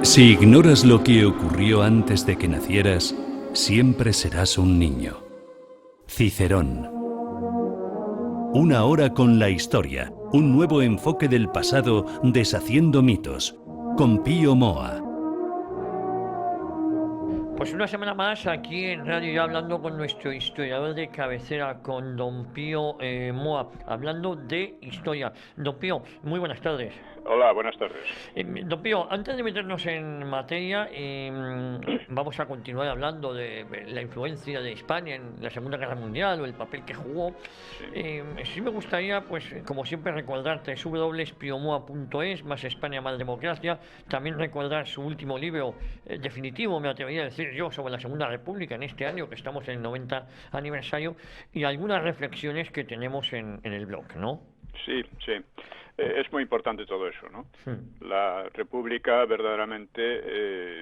Si ignoras lo que ocurrió antes de que nacieras, siempre serás un niño. Cicerón. Una hora con la historia, un nuevo enfoque del pasado deshaciendo mitos, con Pío Moa. Pues una semana más aquí en Radio Ya hablando con nuestro historiador de cabecera, con don Pío Moa, hablando de historia. Don Pío, muy buenas tardes. Hola, buenas tardes. Don Pío, antes de meternos en materia, vamos a continuar hablando de la influencia de España en la Segunda Guerra Mundial o el papel que jugó. Sí me gustaría, pues, como siempre, recordarte www.piomoa.es, Más España, Más Democracia. También recordar su último libro, definitivo, me atrevería a decir yo, sobre la Segunda República en este año, que estamos en el 90 aniversario, y algunas reflexiones que tenemos en el blog, ¿no? Sí. Es muy importante todo eso, ¿no? La República verdaderamente,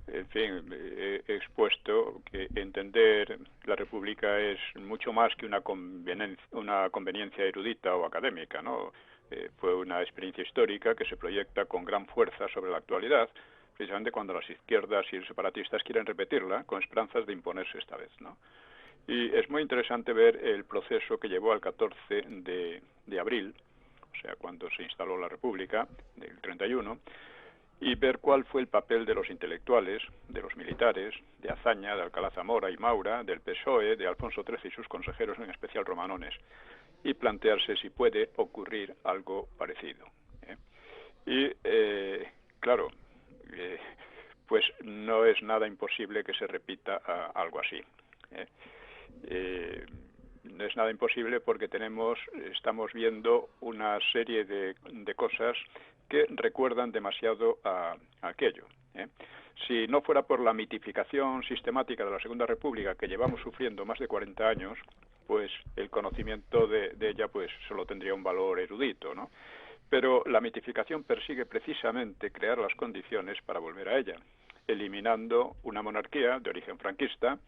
en fin, he expuesto que entender la República es mucho más que una conveniencia erudita o académica, ¿no? Fue una experiencia histórica que se proyecta con gran fuerza sobre la actualidad, precisamente cuando las izquierdas y los separatistas quieren repetirla con esperanzas de imponerse esta vez, ¿no? Y es muy interesante ver el proceso que llevó al 14 de abril, o sea, cuando se instaló la República, del 31, y ver cuál fue el papel de los intelectuales, de los militares, de Azaña, de Alcalá Zamora y Maura, del PSOE, de Alfonso XIII y sus consejeros, en especial romanones, y plantearse si puede ocurrir algo parecido. Claro, pues no es nada imposible que se repita algo así. No es nada imposible porque estamos viendo una serie de cosas que recuerdan demasiado a aquello. Si no fuera por la mitificación sistemática de la Segunda República que llevamos sufriendo más de 40 años, pues el conocimiento de ella pues solo tendría un valor erudito, ¿no? Pero la mitificación persigue precisamente crear las condiciones para volver a ella, eliminando una monarquía de origen franquista,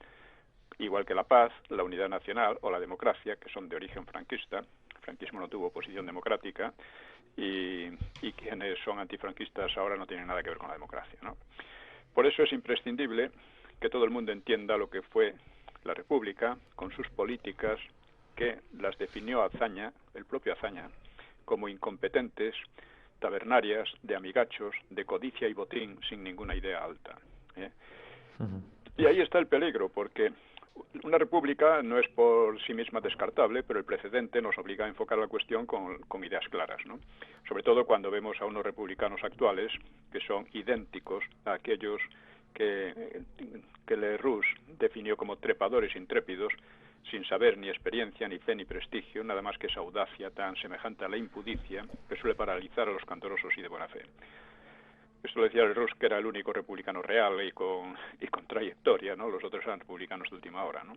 igual que la paz, la unidad nacional o la democracia, que son de origen franquista. El franquismo no tuvo oposición democrática y quienes son antifranquistas ahora no tienen nada que ver con la democracia, ¿no? Por eso es imprescindible que todo el mundo entienda lo que fue la República con sus políticas, que las definió Azaña, el propio Azaña, como incompetentes, tabernarias, de amigachos, de codicia y botín, sin ninguna idea alta. Y ahí está el peligro, porque una república no es por sí misma descartable, pero el precedente nos obliga a enfocar la cuestión con ideas claras, ¿no? Sobre todo cuando vemos a unos republicanos actuales que son idénticos a aquellos que Lerroux definió como trepadores intrépidos, sin saber ni experiencia, ni fe, ni prestigio, nada más que esa audacia tan semejante a la impudicia que suele paralizar a los candorosos y de buena fe. Esto lo decía Lerroux, que era el único republicano real y con trayectoria, ¿no? Los otros eran republicanos de última hora, ¿no?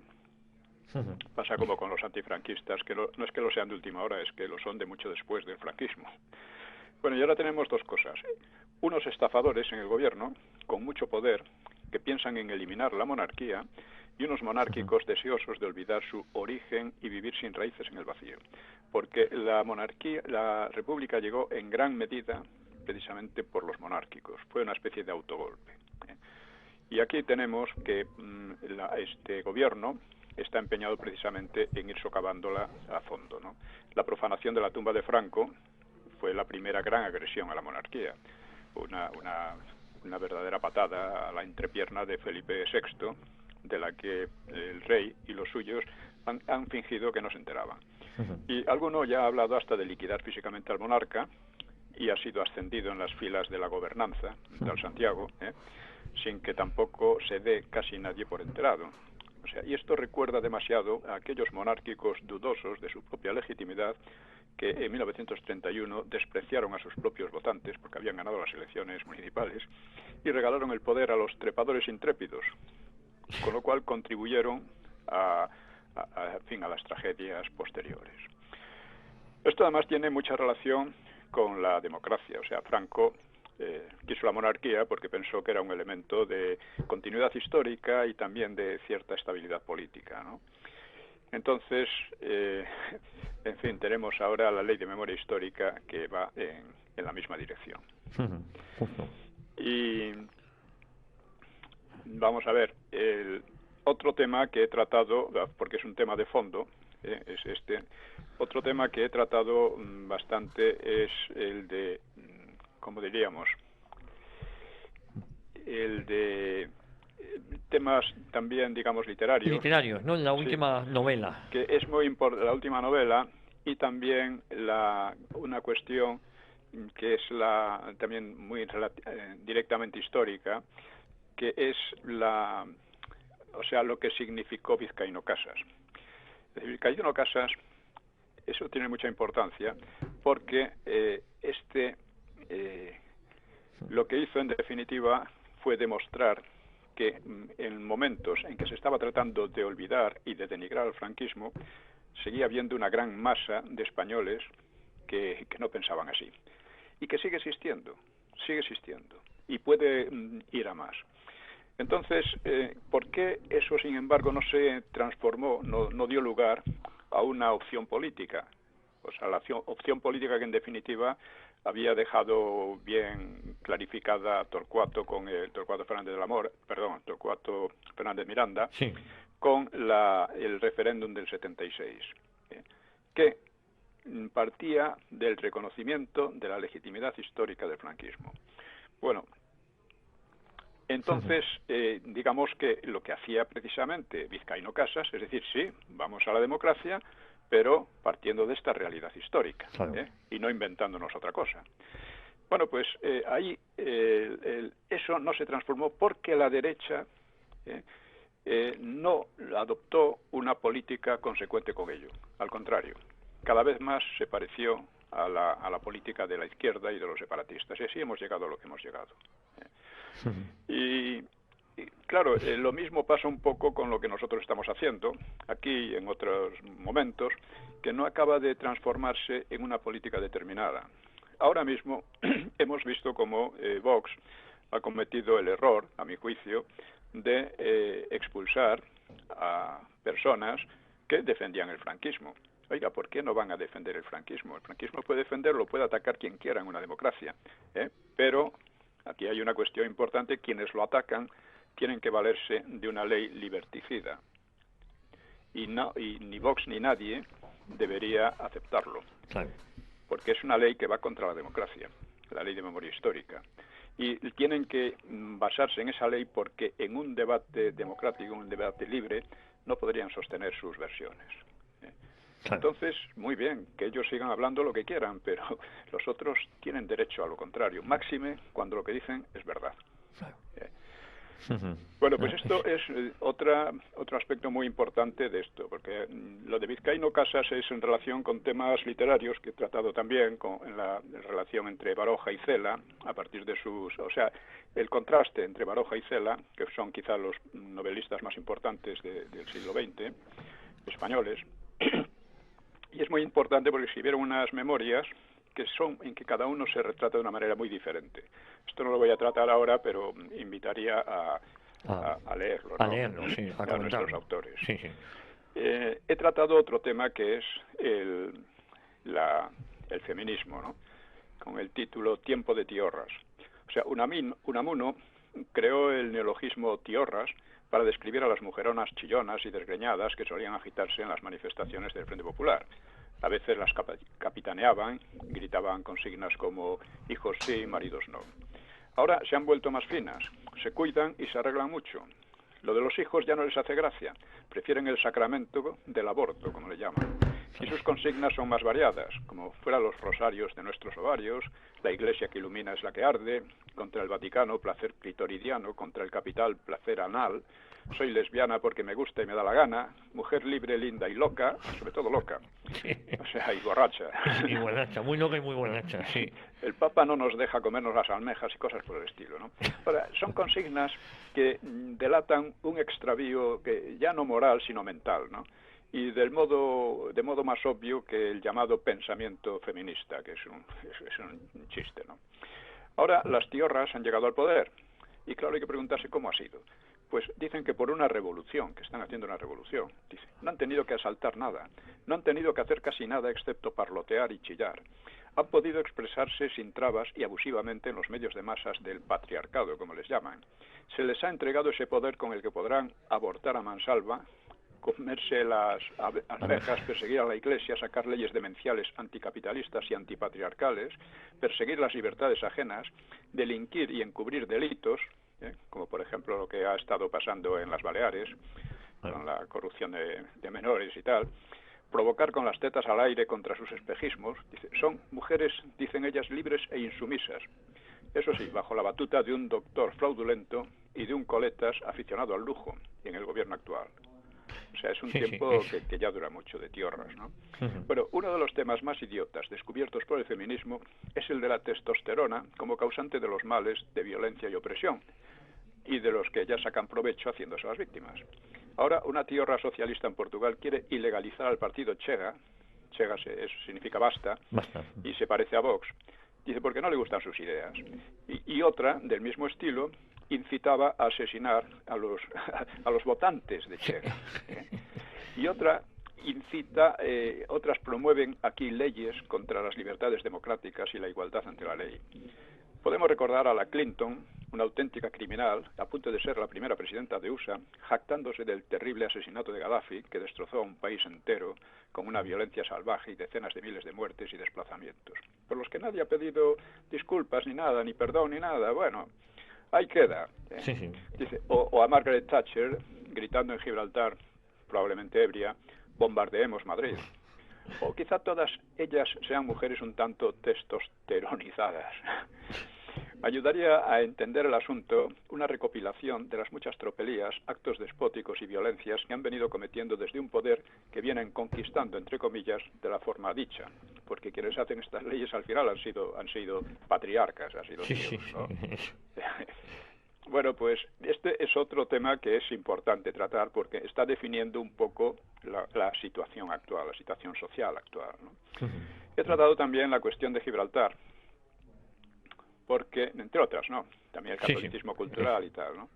Pasa como con los antifranquistas, que no es que lo sean de última hora, es que lo son de mucho después del franquismo. Bueno, y ahora tenemos dos cosas. Unos estafadores en el gobierno, con mucho poder, que piensan en eliminar la monarquía, y unos monárquicos deseosos de olvidar su origen y vivir sin raíces en el vacío. Porque la república llegó en gran medida precisamente por los monárquicos. Fue una especie de autogolpe. Y aquí tenemos que este gobierno está empeñado precisamente en ir socavándola a fondo, ¿no? La profanación de la tumba de Franco fue la primera gran agresión a la monarquía. Una verdadera patada a la entrepierna de Felipe VI, de la que el rey y los suyos han fingido que no se enteraban. Y alguno ya ha hablado hasta de liquidar físicamente al monarca, y ha sido ascendido en las filas de la gobernanza, tal Santiago, sin que tampoco se dé casi nadie por enterado. O sea, y esto recuerda demasiado a aquellos monárquicos dudosos de su propia legitimidad que en 1931 despreciaron a sus propios votantes porque habían ganado las elecciones municipales y regalaron el poder a los trepadores intrépidos, con lo cual contribuyeron a las tragedias posteriores. Esto además tiene mucha relación con la democracia. O sea, Franco quiso la monarquía porque pensó que era un elemento de continuidad histórica y también de cierta estabilidad política, ¿no? Entonces, en fin, tenemos ahora la ley de memoria histórica que va en la misma dirección. Y vamos a ver, el otro tema que he tratado, porque es un tema de fondo, es este, otro tema que he tratado bastante es el de, ¿cómo diríamos? El de temas también, digamos, literarios. Literarios, ¿no? La Sí, última novela. que es muy importante, la última novela, y también una cuestión que es también muy directamente histórica, que es o sea, lo que significó Vizcaíno Casas. Es decir, Vizcaíno Casas, eso tiene mucha importancia, porque lo que hizo en definitiva fue demostrar que en momentos en que se estaba tratando de olvidar y de denigrar al franquismo, seguía habiendo una gran masa de españoles que no pensaban así. Y que sigue existiendo, y puede ir a más. Entonces, ¿por qué eso, sin embargo, no se transformó, no dio lugar a una opción política? O sea, la opción política que en definitiva había dejado bien clarificada Torcuato Torcuato Fernández Miranda, Sí. con el referéndum del 76, que partía del reconocimiento de la legitimidad histórica del franquismo. Bueno, entonces, digamos que lo que hacía precisamente Vizcaíno Casas, es decir, sí, vamos a la democracia, pero partiendo de esta realidad histórica, claro, y no inventándonos otra cosa. Bueno, pues ahí eso no se transformó porque la derecha no adoptó una política consecuente con ello. Al contrario, cada vez más se pareció a la política de la izquierda y de los separatistas. Y así hemos llegado a lo que hemos llegado. Y claro, lo mismo pasa un poco con lo que nosotros estamos haciendo aquí y en otros momentos, que no acaba de transformarse en una política determinada. Ahora mismo hemos visto cómo Vox ha cometido el error, a mi juicio, de expulsar a personas que defendían el franquismo. Oiga, ¿por qué no van a defender el franquismo? El franquismo puede defenderlo, puede atacar quien quiera en una democracia, pero aquí hay una cuestión importante: quienes lo atacan tienen que valerse de una ley liberticida, y ni Vox ni nadie debería aceptarlo, claro, porque es una ley que va contra la democracia, la ley de memoria histórica, y tienen que basarse en esa ley, porque en un debate democrático, un debate libre, no podrían sostener sus versiones. claro. Entonces, muy bien, que ellos sigan hablando lo que quieran, pero los otros tienen derecho a lo contrario, máxime cuando lo que dicen es verdad. Claro. Bueno, pues esto es otro aspecto muy importante de esto, porque lo de Vizcaíno Casas es en relación con temas literarios que he tratado también en la relación entre Baroja y Cela, a partir de o sea, el contraste entre Baroja y Cela, que son quizá los novelistas más importantes del siglo XX, españoles. Y es muy importante porque escribieron unas memorias en que cada uno se retrata de una manera muy diferente. Esto no lo voy a tratar ahora, pero invitaría a leerlo, ¿no? A leerlo, sí, a nuestros autores. Sí, sí. He tratado otro tema que es el feminismo, ¿no? Con el título Tiempo de Tiorras. O sea, Unamuno creó el neologismo tiorras para describir a las mujeronas chillonas y desgreñadas que solían agitarse en las manifestaciones del Frente Popular. A veces las capitaneaban, gritaban consignas como hijos sí, maridos no. Ahora se han vuelto más finas, se cuidan y se arreglan mucho. Lo de los hijos ya no les hace gracia, prefieren el sacramento del aborto, como le llaman. Y sus consignas son más variadas, como fuera los rosarios de nuestros ovarios, la iglesia que ilumina es la que arde, contra el Vaticano, placer clitoridiano, contra el capital, placer anal, soy lesbiana porque me gusta y me da la gana, mujer libre, linda y loca, sobre todo loca, o sea, y borracha. Y borracha, muy loca y muy borracha, sí. El Papa no nos deja comernos las almejas y cosas por el estilo, ¿no? Ahora, son consignas que delatan un extravío que ya no moral, sino mental, ¿no? Y de modo más obvio que el llamado pensamiento feminista, que es un chiste, ¿no? Ahora, las tiorras han llegado al poder, y claro, hay que preguntarse cómo ha sido. Pues dicen que por una revolución, que están haciendo una revolución. Dicen, no han tenido que asaltar nada, no han tenido que hacer casi nada excepto parlotear y chillar. han podido expresarse sin trabas y abusivamente en los medios de masas del patriarcado, como les llaman. Se les ha entregado ese poder con el que podrán abortar a mansalva, comerse las abejas, perseguir a la Iglesia, sacar leyes demenciales anticapitalistas y antipatriarcales, perseguir las libertades ajenas, delinquir y encubrir delitos, como por ejemplo lo que ha estado pasando en las Baleares, con la corrupción de menores y tal, provocar con las tetas al aire contra sus espejismos. Son mujeres, dicen ellas, libres e insumisas. Eso sí, bajo la batuta de un doctor fraudulento y de un coletas aficionado al lujo en el gobierno actual. O sea, es un tiempo que ya dura mucho, de tiorras, ¿no? Bueno, uno de los temas más idiotas descubiertos por el feminismo es el de la testosterona como causante de los males de violencia y opresión, y de los que ya sacan provecho haciéndose las víctimas. Ahora, una tiorra socialista en Portugal quiere ilegalizar al partido Chega. Chega eso significa basta, y se parece a Vox. Dice, porque no le gustan sus ideas. Y otra, del mismo estilo, incitaba a asesinar a los votantes de Chega. Y otra incita, otras promueven aquí leyes contra las libertades democráticas y la igualdad ante la ley. Podemos recordar a la Clinton, una auténtica criminal, a punto de ser la primera presidenta de USA, jactándose del terrible asesinato de Gaddafi, que destrozó a un país entero con una violencia salvaje y decenas de miles de muertes y desplazamientos, por los que nadie ha pedido disculpas ni nada, ni perdón ni nada. Bueno, ahí queda. Dice, o a Margaret Thatcher gritando en Gibraltar, probablemente ebria, bombardeemos Madrid. O quizá todas ellas sean mujeres un tanto testosteronizadas. Ayudaría a entender el asunto una recopilación de las muchas tropelías, actos despóticos y violencias que han venido cometiendo desde un poder que vienen conquistando, entre comillas, de la forma dicha. Porque quienes hacen estas leyes al final han sido patriarcas, han sido tíos, ¿no? Bueno, pues este es otro tema que es importante tratar porque está definiendo un poco la situación actual, la situación social actual, ¿no? He tratado también la cuestión de Gibraltar, porque, entre otras, ¿no? También el catolicismo cultural y tal, ¿no?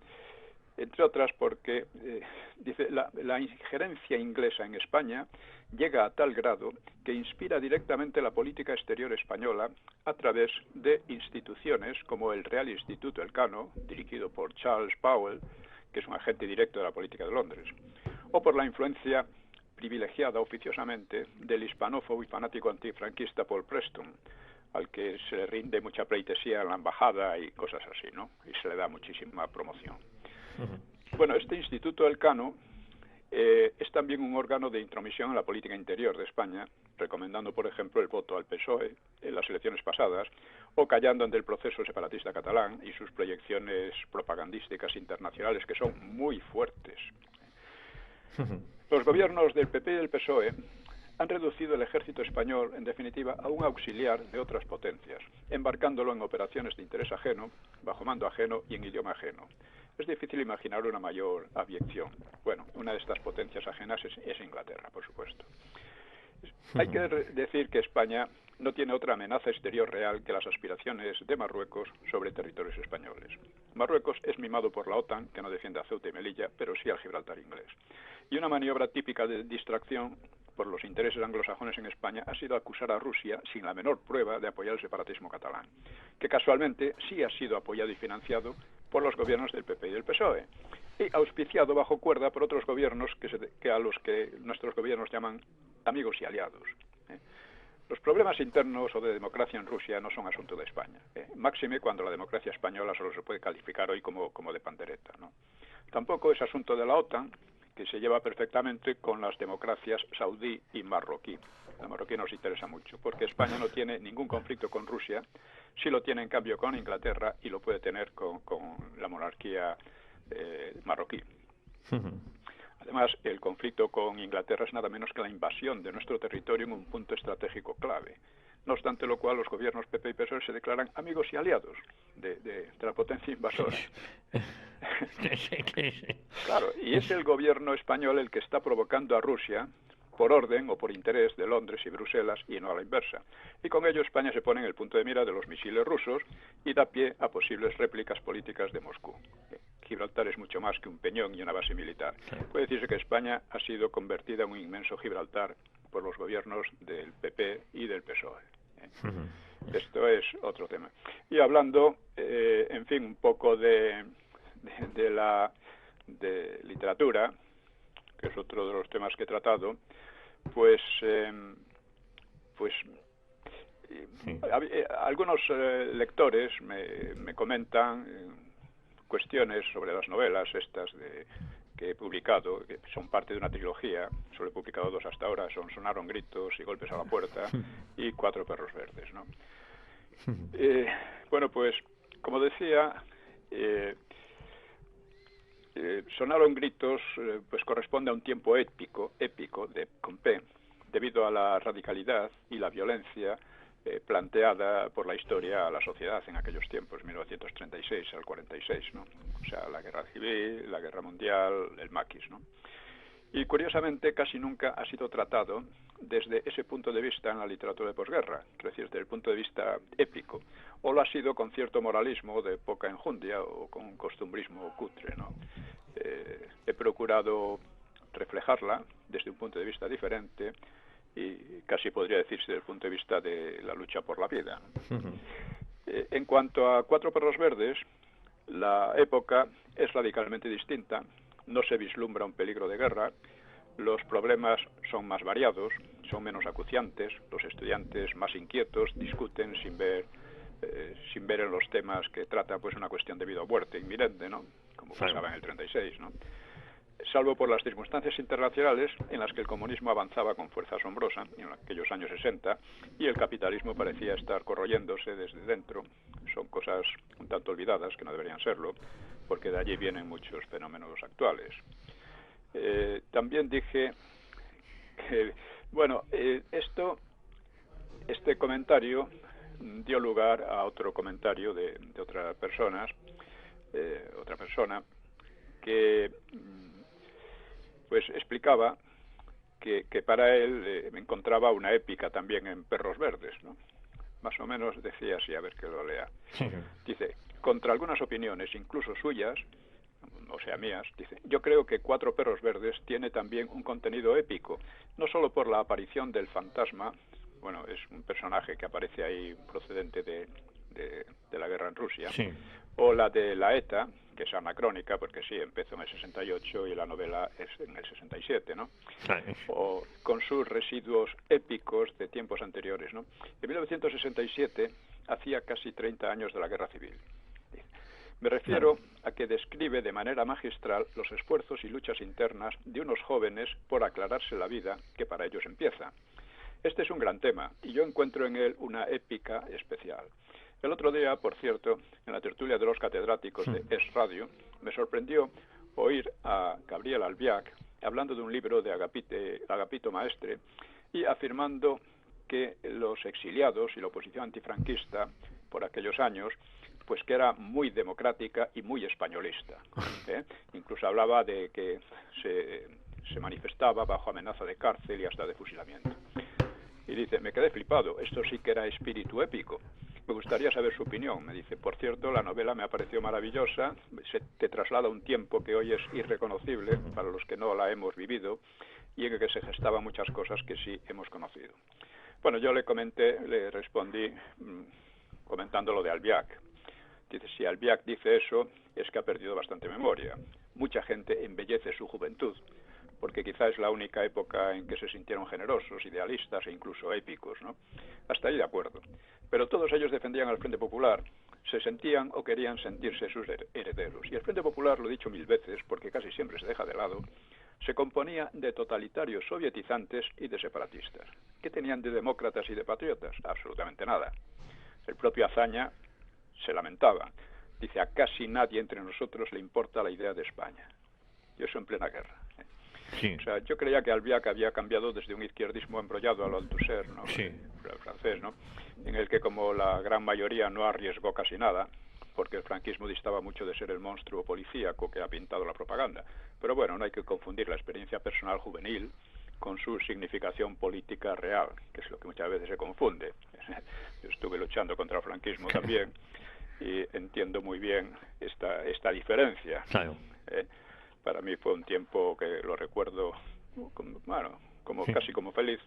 Entre otras porque, dice, la injerencia inglesa en España llega a tal grado que inspira directamente la política exterior española a través de instituciones como el Real Instituto Elcano, dirigido por Charles Powell, que es un agente directo de la política de Londres, o por la influencia privilegiada oficiosamente del hispanófobo y fanático antifranquista Paul Preston, al que se le rinde mucha pleitesía en la embajada y cosas así, ¿no? Y se le da muchísima promoción. Bueno, este Instituto Elcano es también un órgano de intromisión en la política interior de España, recomendando, por ejemplo, el voto al PSOE en las elecciones pasadas, o callando ante el proceso separatista catalán y sus proyecciones propagandísticas internacionales, que son muy fuertes. Los gobiernos del PP y del PSOE han reducido el ejército español, en definitiva, a un auxiliar de otras potencias, embarcándolo en operaciones de interés ajeno, bajo mando ajeno y en idioma ajeno. Es difícil imaginar una mayor abyección. Bueno, una de estas potencias ajenas es Inglaterra, por supuesto. Hay que decir que España no tiene otra amenaza exterior real que las aspiraciones de Marruecos sobre territorios españoles. Marruecos es mimado por la OTAN, que no defiende a Ceuta y Melilla, pero sí al Gibraltar inglés. Y una maniobra típica de distracción por los intereses anglosajones en España ha sido acusar a Rusia, sin la menor prueba, de apoyar el separatismo catalán, que casualmente sí ha sido apoyado y financiado por los gobiernos del PP y del PSOE, y auspiciado bajo cuerda por otros gobiernos que a los que nuestros gobiernos llaman amigos y aliados. Los problemas internos o de democracia en Rusia no son asunto de España, máxime cuando la democracia española solo se puede calificar hoy como de pandereta, ¿no? Tampoco es asunto de la OTAN, que se lleva perfectamente con las democracias saudí y marroquí. La marroquí nos interesa mucho, porque España no tiene ningún conflicto con Rusia, sí lo tiene en cambio con Inglaterra y lo puede tener con la monarquía marroquí. Además, el conflicto con Inglaterra es nada menos que la invasión de nuestro territorio en un punto estratégico clave. No obstante lo cual, los gobiernos PP y PSOE se declaran amigos y aliados de la potencia invasora. Claro, y es el gobierno español el que está provocando a Rusia por orden o por interés de Londres y Bruselas y no a la inversa. Y con ello España se pone en el punto de mira de los misiles rusos y da pie a posibles réplicas políticas de Moscú. Gibraltar es mucho más que un peñón y una base militar. Puede decirse que España ha sido convertida en un inmenso Gibraltar por los gobiernos del PP y del PSOE. Esto es otro tema. Y hablando, en fin, un poco de literatura, que es otro de los temas que he tratado, pues algunos lectores me comentan cuestiones sobre las novelas estas que he publicado, que son parte de una trilogía. Solo he publicado 2 hasta ahora, Sonaron gritos y golpes a la puerta y 4 perros verdes, ¿no? Bueno, pues, como decía, Sonaron gritos, pues corresponde a un tiempo épico con P, debido a la radicalidad y la violencia planteada por la historia a la sociedad en aquellos tiempos, 1936 al 46, ¿no? O sea, la guerra civil, la guerra mundial, el maquis, ¿no? Y curiosamente casi nunca ha sido tratado desde ese punto de vista en la literatura de posguerra, es decir, desde el punto de vista épico, o lo ha sido con cierto moralismo de poca enjundia o con costumbrismo cutre, ¿no? He procurado reflejarla desde un punto de vista diferente y casi podría decirse desde el punto de vista de la lucha por la vida. En cuanto a 4 perros verdes, la época es radicalmente distinta, no se vislumbra un peligro de guerra, los problemas son más variados, son menos acuciantes, los estudiantes más inquietos discuten sin ver en los temas que trata pues una cuestión de vida o muerte inminente, ¿no? Como pasaba en el 36, ¿no? Salvo por las circunstancias internacionales en las que el comunismo avanzaba con fuerza asombrosa en aquellos años 60 y el capitalismo parecía estar corroyéndose desde dentro. Son cosas un tanto olvidadas que no deberían serlo, porque de allí vienen muchos fenómenos actuales. También dije que, bueno, este comentario dio lugar a otro comentario de otra persona que pues explicaba que para él encontraba una épica también en Perros Verdes, ¿no? Más o menos decía así, a ver que lo lea. Dice, contra algunas opiniones, incluso suyas, o sea, mías, dice, yo creo que 4 perros verdes tiene también un contenido épico, no solo por la aparición del fantasma, bueno, es un personaje que aparece ahí procedente de la guerra en Rusia, o la de la ETA, que es anacrónica, porque sí, empezó en el 68 y la novela es en el 67, ¿no? O con sus residuos épicos de tiempos anteriores, ¿no? En 1967 hacía casi 30 años de la guerra civil. Me refiero a que describe de manera magistral los esfuerzos y luchas internas de unos jóvenes por aclararse la vida que para ellos empieza. Este es un gran tema y yo encuentro en él una épica especial. El otro día, por cierto, en la tertulia de los catedráticos de Es Radio, me sorprendió oír a Gabriel Albiac hablando de un libro de Agapito Maestre y afirmando que los exiliados y la oposición antifranquista por aquellos años, pues que era muy democrática y muy españolista. Incluso hablaba de que se manifestaba bajo amenaza de cárcel y hasta de fusilamiento. Y dice, me quedé flipado, esto sí que era espíritu épico. Me gustaría saber su opinión. Me dice, por cierto, la novela me ha parecido maravillosa, te traslada un tiempo que hoy es irreconocible para los que no la hemos vivido y en el que se gestaban muchas cosas que sí hemos conocido. Bueno, yo le respondí comentando lo de Albiac. Dice, si Albiac dice eso, es que ha perdido bastante memoria. Mucha gente embellece su juventud, porque quizá es la única época en que se sintieron generosos, idealistas e incluso épicos, ¿no? Hasta ahí de acuerdo. Pero todos ellos defendían al Frente Popular, se sentían o querían sentirse sus herederos. Y el Frente Popular, lo he dicho 1000 veces, porque casi siempre se deja de lado, se componía de totalitarios sovietizantes y de separatistas. ¿Qué tenían de demócratas y de patriotas? Absolutamente nada. El propio Azaña se lamentaba. Dice, a casi nadie entre nosotros le importa la idea de España. Y eso en plena guerra. Sí. O sea, yo creía que Albiac había cambiado desde un izquierdismo embrollado al Althusser, ¿no? Sí. El francés, ¿no? En el que, como la gran mayoría, no arriesgó casi nada, porque el franquismo distaba mucho de ser el monstruo policíaco que ha pintado la propaganda. Pero bueno, no hay que confundir la experiencia personal juvenil con su significación política real, que es lo que muchas veces se confunde. Yo estuve luchando contra el franquismo también y entiendo muy bien esta diferencia. Claro. Para mí fue un tiempo que lo recuerdo, casi como feliz,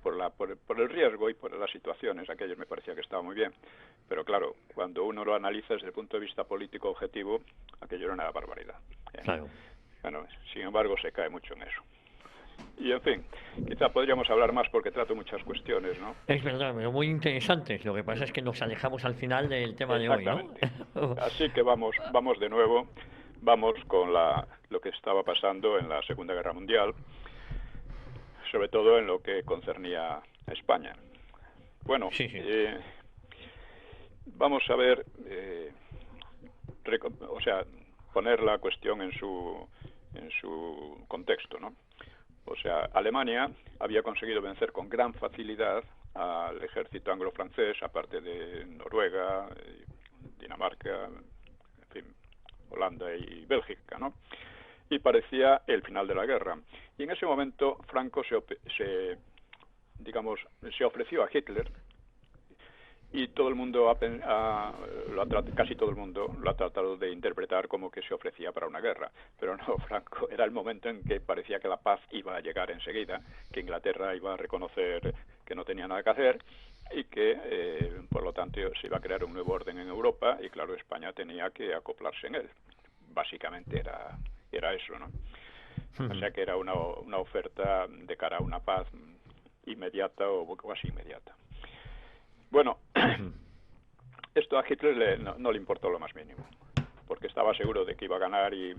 por el riesgo y por las situaciones, aquello me parecía que estaba muy bien. Pero claro, cuando uno lo analiza desde el punto de vista político objetivo, aquello era una barbaridad. Claro. Bueno, sin embargo, se cae mucho en eso. Y en fin, quizá podríamos hablar más porque trato muchas cuestiones, ¿no? Es verdad, pero muy interesantes. Lo que pasa es que nos alejamos al final del tema de hoy, ¿no? Exactamente. Así que vamos de nuevo, vamos con lo que estaba pasando en la Segunda Guerra Mundial, sobre todo en lo que concernía a España. Bueno, Sí, sí. vamos a ver, poner la cuestión en su contexto, ¿no? O sea, Alemania había conseguido vencer con gran facilidad al ejército anglo-francés, aparte de Noruega, Dinamarca, en fin, Holanda y Bélgica, ¿no? Y parecía el final de la guerra. Y en ese momento Franco se ofreció a Hitler, y todo el mundo casi todo el mundo lo ha tratado de interpretar como que se ofrecía para una guerra, pero no, Franco, era el momento en que parecía que la paz iba a llegar enseguida, que Inglaterra iba a reconocer que no tenía nada que hacer y que por lo tanto se iba a crear un nuevo orden en Europa, y claro, España tenía que acoplarse en él. Básicamente era eso, ¿no? O sea que era una oferta de cara a una paz inmediata o casi inmediata. Bueno, esto a Hitler no le importó lo más mínimo, porque estaba seguro de que iba a ganar y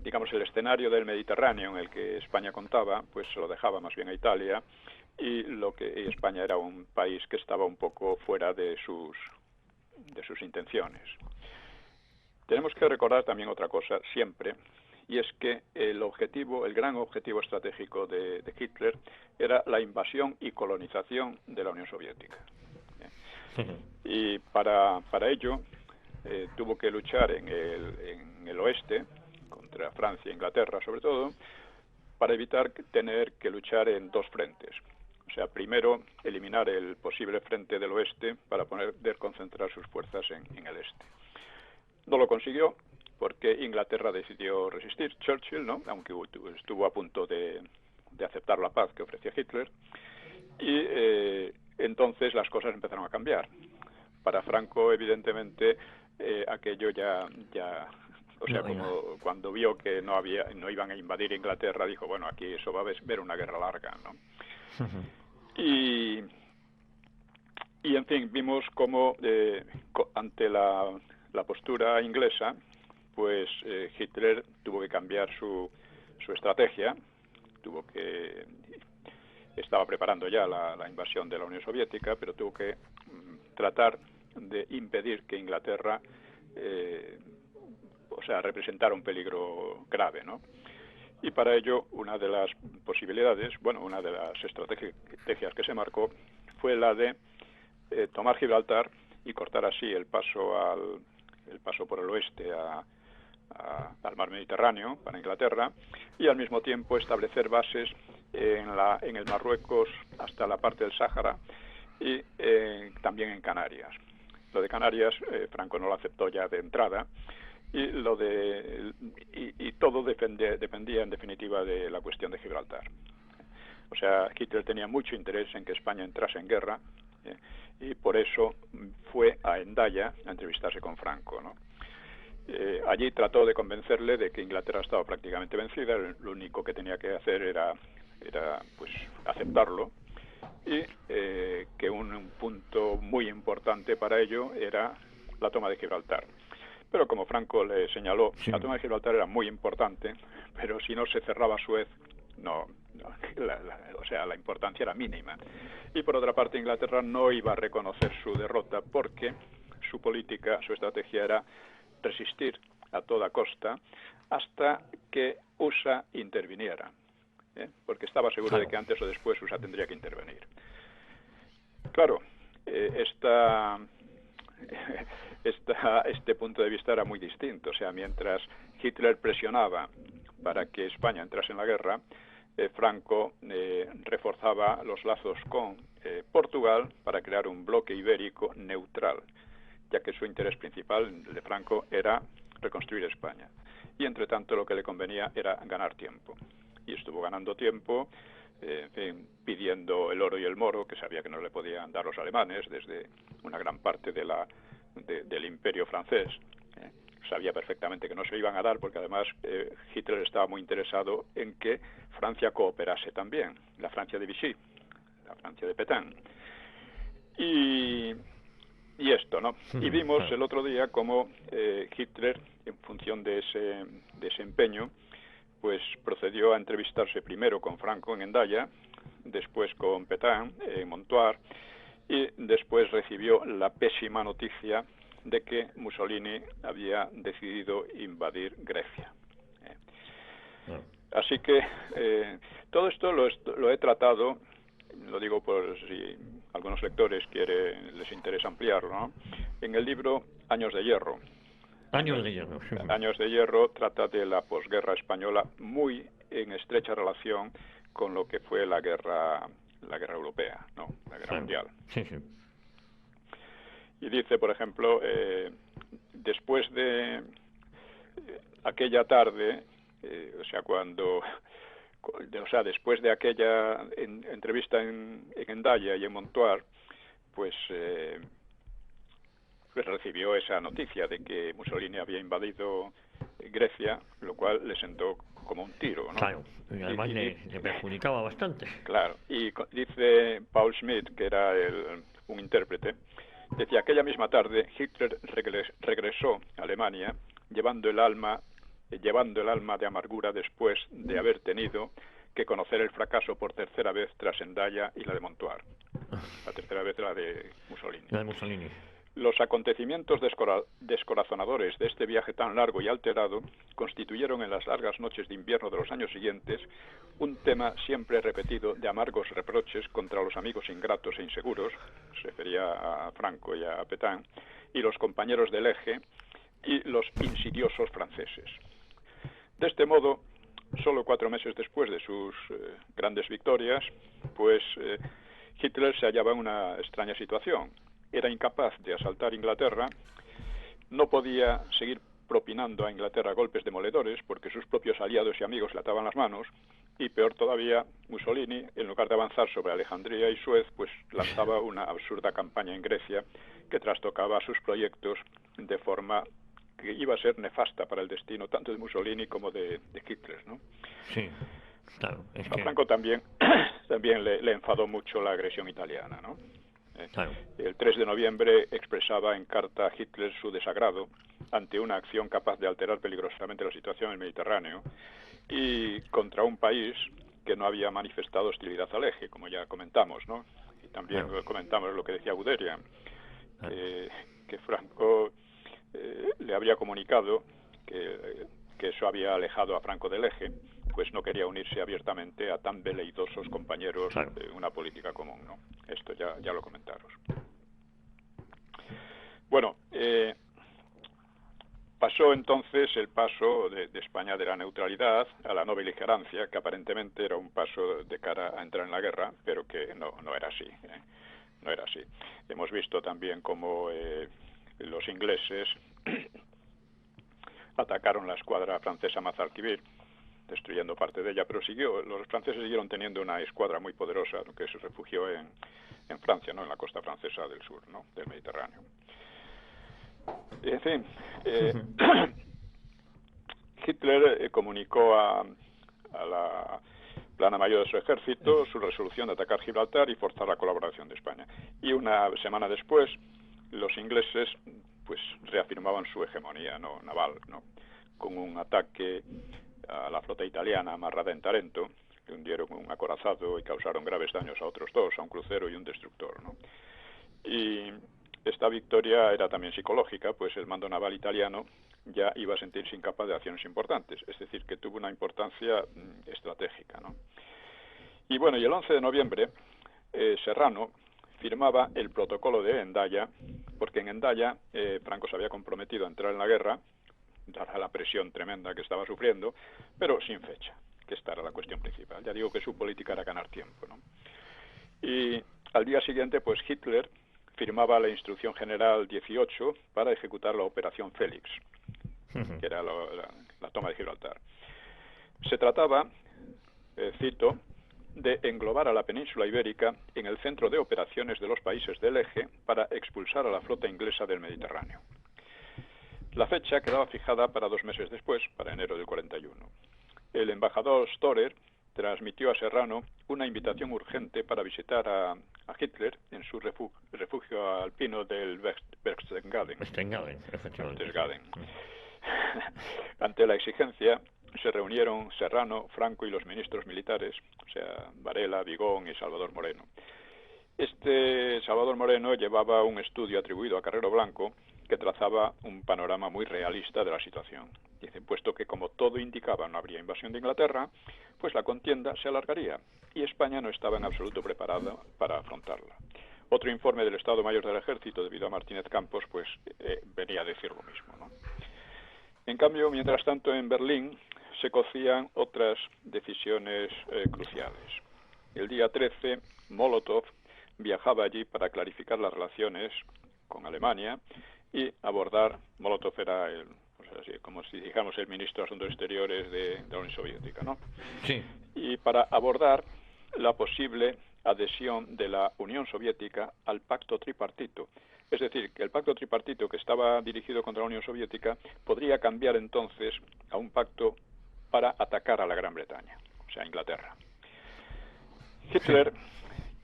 digamos el escenario del Mediterráneo en el que España contaba, pues se lo dejaba más bien a Italia, y España era un país que estaba un poco fuera de sus intenciones. Tenemos que recordar también otra cosa siempre, y es que el gran objetivo estratégico de Hitler era la invasión y colonización de la Unión Soviética. Y para ello tuvo que luchar en el oeste, contra Francia e Inglaterra sobre todo, para evitar tener que luchar en dos frentes. O sea, primero eliminar el posible frente del oeste para poder concentrar sus fuerzas en el este. No lo consiguió, porque Inglaterra decidió resistir, Churchill, ¿no?, aunque estuvo a punto de aceptar la paz que ofrecía Hitler, y entonces las cosas empezaron a cambiar. Para Franco, evidentemente, aquello ya o sea, como cuando vio que no iban a invadir Inglaterra, dijo, bueno, aquí eso va a ver una guerra larga, ¿no? Y en fin, vimos cómo ante la postura inglesa, pues Hitler tuvo que cambiar su estrategia, estaba preparando ya la invasión de la Unión Soviética, pero tuvo que tratar de impedir que Inglaterra representara un peligro grave, ¿no? Y para ello una de las posibilidades, una de las estrategias que se marcó fue la de tomar Gibraltar y cortar así el paso por el oeste al mar Mediterráneo para Inglaterra, y al mismo tiempo establecer bases en el Marruecos hasta la parte del Sáhara, y también en Canarias. Lo de Canarias Franco no lo aceptó ya de entrada, y todo dependía en definitiva de la cuestión de Gibraltar. O sea, Hitler tenía mucho interés en que España entrase en guerra, y por eso fue a Hendaya a entrevistarse con Franco, ¿no? Allí trató de convencerle de que Inglaterra estaba prácticamente vencida, lo único que tenía que hacer era pues aceptarlo, y que un punto muy importante para ello era la toma de Gibraltar. Pero como Franco le señaló, sí, la toma de Gibraltar era muy importante, pero si no se cerraba Suez, la importancia era mínima. Y por otra parte, Inglaterra no iba a reconocer su derrota, porque su política, su estrategia era resistir a toda costa hasta que USA interviniera, porque estaba seguro de que antes o después USA tendría que intervenir. Claro, este punto de vista era muy distinto. O sea, mientras Hitler presionaba para que España entrase en la guerra, Franco reforzaba los lazos con Portugal para crear un bloque ibérico neutral, ya que su interés principal de Franco era reconstruir España. Y entre tanto lo que le convenía era ganar tiempo. Y estuvo ganando tiempo en fin, pidiendo el oro y el moro, que sabía que no le podían dar los alemanes desde una gran parte del imperio francés. Sabía perfectamente que no se lo iban a dar, porque además Hitler estaba muy interesado en que Francia cooperase también, la Francia de Vichy, la Francia de Pétain. Y esto, ¿no? Y vimos el otro día cómo Hitler, en función de ese empeño, pues procedió a entrevistarse primero con Franco en Hendaya, después con Pétain en Montoire, y después recibió la pésima noticia de que Mussolini había decidido invadir Grecia. Así que todo esto lo he tratado, lo digo por si algunos lectores les interesa ampliarlo, ¿no? En el libro Años de Hierro. Años de Hierro. Años de Hierro trata de la posguerra española muy en estrecha relación con lo que fue la guerra europea, ¿no? La guerra mundial. Sí, sí. Y dice, por ejemplo, después de aquella tarde, después de aquella entrevista en Hendaya y en Montoire, pues recibió esa noticia de que Mussolini había invadido Grecia, lo cual le sentó como un tiro, ¿no? Claro, y además le perjudicaba bastante. Claro, y dice Paul Schmidt, que era un intérprete, decía, aquella misma tarde Hitler regresó a Alemania llevando el alma de amargura después de haber tenido que conocer el fracaso por tercera vez tras Hendaya y la de Montoire. La tercera vez la de Mussolini. La de Mussolini. Los acontecimientos descorazonadores de este viaje tan largo y alterado constituyeron en las largas noches de invierno de los años siguientes un tema siempre repetido de amargos reproches contra los amigos ingratos e inseguros, se refería a Franco y a Pétain, y los compañeros del eje y los insidiosos franceses. De este modo, solo 4 meses después de sus grandes victorias, pues Hitler se hallaba en una extraña situación. Era incapaz de asaltar Inglaterra, no podía seguir propinando a Inglaterra golpes demoledores porque sus propios aliados y amigos le ataban las manos, y peor todavía, Mussolini, en lugar de avanzar sobre Alejandría y Suez, pues lanzaba una absurda campaña en Grecia que trastocaba sus proyectos de forma que iba a ser nefasta para el destino tanto de Mussolini como de Hitler, ¿no? Sí, claro. A Franco también le enfadó mucho la agresión italiana, ¿no? Claro. El 3 de noviembre expresaba en carta a Hitler su desagrado ante una acción capaz de alterar peligrosamente la situación en el Mediterráneo y contra un país que no había manifestado hostilidad al eje, como ya comentamos, ¿no? Y también comentamos lo que decía Guderian, que Franco le habría comunicado que eso había alejado a Franco del eje, pues no quería unirse abiertamente a tan veleidosos compañeros de una política común, ¿no? Esto ya lo comentaros. Bueno, pasó entonces el paso de España de la neutralidad a la no beligerancia, que aparentemente era un paso de cara a entrar en la guerra, pero que no era así. No era así. Hemos visto también cómo los ingleses atacaron la escuadra francesa Mazarquivir, destruyendo parte de ella, pero los franceses siguieron teniendo una escuadra muy poderosa que se refugió en Francia, ¿no? En la costa francesa del sur, ¿no? Del Mediterráneo. En fin, Hitler comunicó a la plana mayor de su ejército su resolución de atacar Gibraltar y forzar la colaboración de España. Y una semana después, los ingleses pues reafirmaban su hegemonía, ¿no? Naval, ¿no? Con un ataque a la flota italiana amarrada en Tarento, que hundieron un acorazado y causaron graves daños a otros 2, a un crucero y un destructor, ¿no? Y esta victoria era también psicológica, pues el mando naval italiano ya iba a sentirse incapaz de acciones importantes, es decir, que tuvo una importancia estratégica, ¿no? Y bueno, y el 11 de noviembre, Serrano firmaba el protocolo de Hendaya, porque en Hendaya Franco se había comprometido a entrar en la guerra, dada la presión tremenda que estaba sufriendo, pero sin fecha, que esta era la cuestión principal. Ya digo que su política era ganar tiempo, ¿no? Y al día siguiente, pues Hitler firmaba la Instrucción General 18 para ejecutar la Operación Félix, que era la toma de Gibraltar. Se trataba, cito, de englobar a la península ibérica en el centro de operaciones de los países del Eje para expulsar a la flota inglesa del Mediterráneo. La fecha quedaba fijada para 2 meses después, para enero del 41. El embajador Storer transmitió a Serrano una invitación urgente para visitar a Hitler en su refugio alpino del Berchtesgaden. Efectivamente. Ante la exigencia, se reunieron Serrano, Franco y los ministros militares, o sea, Varela, Vigón y Salvador Moreno. Este Salvador Moreno llevaba un estudio atribuido a Carrero Blanco que trazaba un panorama muy realista de la situación. Dice, puesto que como todo indicaba no habría invasión de Inglaterra, pues la contienda se alargaría y España no estaba en absoluto preparada para afrontarla. Otro informe del Estado Mayor del Ejército, debido a Martínez Campos, pues venía a decir lo mismo, ¿no? En cambio, mientras tanto, en Berlín se cocían otras decisiones cruciales. El día 13, Molotov viajaba allí para clarificar las relaciones con Alemania y abordar. Molotov era como si dijéramos el ministro de Asuntos Exteriores de la Unión Soviética, ¿no? Sí. Y para abordar la posible adhesión de la Unión Soviética al pacto tripartito. Es decir, que el pacto tripartito que estaba dirigido contra la Unión Soviética podría cambiar entonces a un pacto para atacar a la Gran Bretaña, o sea, a Inglaterra. Hitler,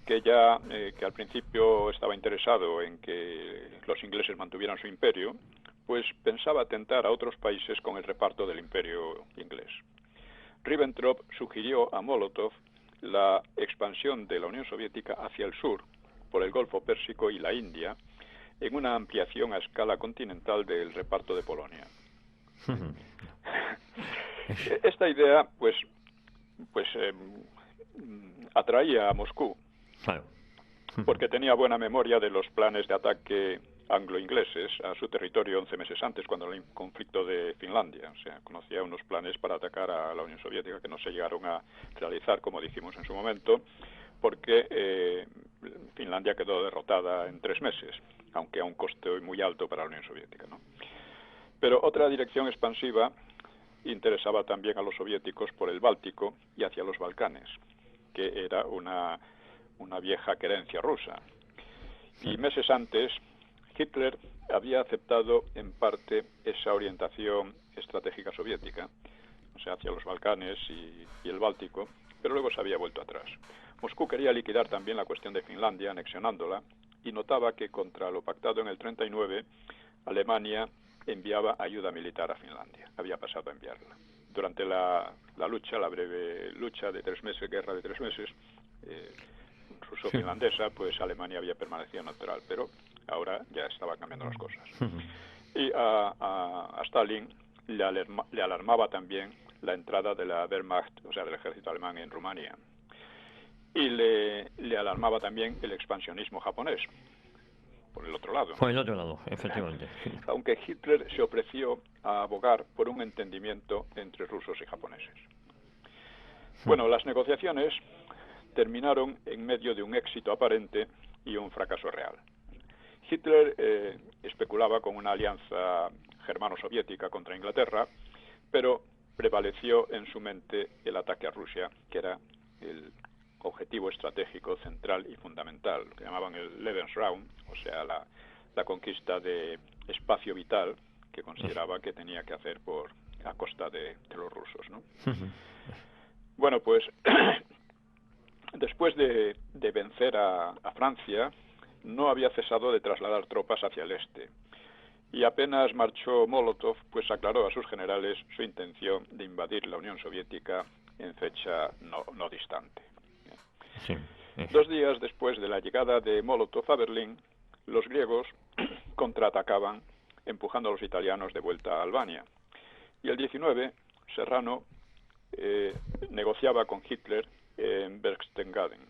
que al principio estaba interesado en que los ingleses mantuvieran su imperio, pues pensaba atentar a otros países con el reparto del imperio inglés. Ribbentrop sugirió a Molotov la expansión de la Unión Soviética hacia el sur, por el Golfo Pérsico y la India, en una ampliación a escala continental del reparto de Polonia. Esta idea, pues atraía a Moscú, Claro. porque tenía buena memoria de los planes de ataque anglo-ingleses a su territorio 11 meses antes, cuando el conflicto de Finlandia. O sea, conocía unos planes para atacar a la Unión Soviética que no se llegaron a realizar, como dijimos en su momento, porque Finlandia quedó derrotada en 3 meses, aunque a un coste muy alto para la Unión Soviética, ¿no? Pero otra dirección expansiva interesaba también a los soviéticos por el Báltico y hacia los Balcanes, que era una vieja querencia rusa. Y meses antes, Hitler había aceptado en parte esa orientación estratégica soviética, o sea, hacia los Balcanes y el Báltico, pero luego se había vuelto atrás. Moscú quería liquidar también la cuestión de Finlandia, anexionándola, y notaba que contra lo pactado en el 39, Alemania enviaba ayuda militar a Finlandia. Había pasado a enviarla. Durante la breve lucha de 3 meses, guerra de 3 meses, ruso-finlandesa, pues Alemania había permanecido neutral, pero ahora ya estaban cambiando las cosas. Y a Stalin le alarmaba también la entrada de la Wehrmacht, o sea, del ejército alemán en Rumanía. Y le alarmaba también el expansionismo japonés, por el otro lado. Por el otro lado, efectivamente. Aunque Hitler se ofreció a abogar por un entendimiento entre rusos y japoneses. Bueno, las negociaciones terminaron en medio de un éxito aparente y un fracaso real. Hitler especulaba con una alianza germano-soviética contra Inglaterra, pero prevaleció en su mente el ataque a Rusia, que era el objetivo estratégico central y fundamental, lo que llamaban el Lebensraum, o sea, la conquista de espacio vital que consideraba que tenía que hacer a costa de los rusos, ¿no? Bueno, pues después de vencer a Francia, no había cesado de trasladar tropas hacia el este. Y apenas marchó Molotov, pues aclaró a sus generales su intención de invadir la Unión Soviética en fecha no distante. Sí. 2 días después de la llegada de Molotov a Berlín, los griegos contraatacaban, empujando a los italianos de vuelta a Albania. Y el 19, Serrano negociaba con Hitler en Berchtesgaden.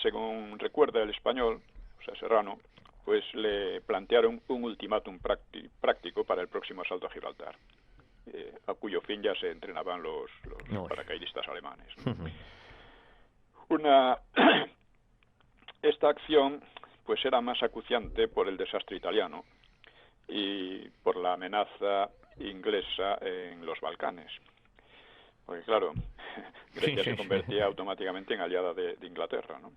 Según recuerda el español, o sea, Serrano, pues le plantearon un ultimátum práctico para el próximo asalto a Gibraltar, a cuyo fin ya se entrenaban los paracaidistas alemanes. Esta acción pues era más acuciante por el desastre italiano y por la amenaza inglesa en los Balcanes. Porque claro, Grecia se convertía automáticamente en aliada de Inglaterra, ¿no?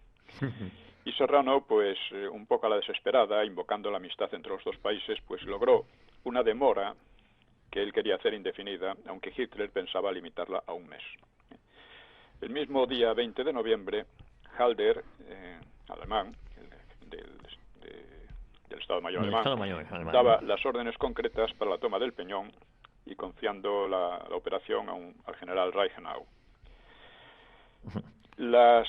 Y Serrano, pues un poco a la desesperada, invocando la amistad entre los dos países, pues logró una demora que él quería hacer indefinida, aunque Hitler pensaba limitarla a un mes. El mismo día 20 de noviembre, Halder, alemán, del Estado Mayor alemán, daba las órdenes concretas para la toma del Peñón y confiando la operación al general Reichenau. Las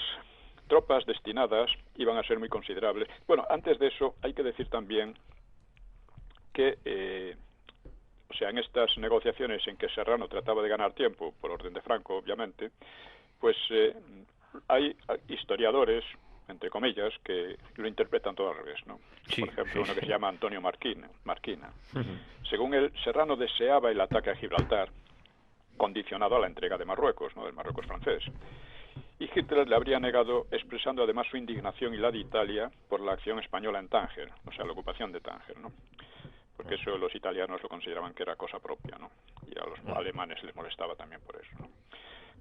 tropas destinadas iban a ser muy considerables. Bueno, antes de eso hay que decir también que, o sea, en estas negociaciones en que Serrano trataba de ganar tiempo, por orden de Franco, obviamente, pues hay historiadores, entre comillas, que lo interpretan todo al revés, ¿no? Sí, por ejemplo, uno que se llama Antonio Marquina. Uh-huh. Según él, Serrano deseaba el ataque a Gibraltar, condicionado a la entrega de Marruecos, ¿no? Del Marruecos francés. Y Hitler le habría negado, expresando además su indignación y la de Italia por la acción española en Tánger, o sea, la ocupación de Tánger, ¿no? Porque eso los italianos lo consideraban que era cosa propia, ¿no? Y a los alemanes les molestaba también por eso, ¿no?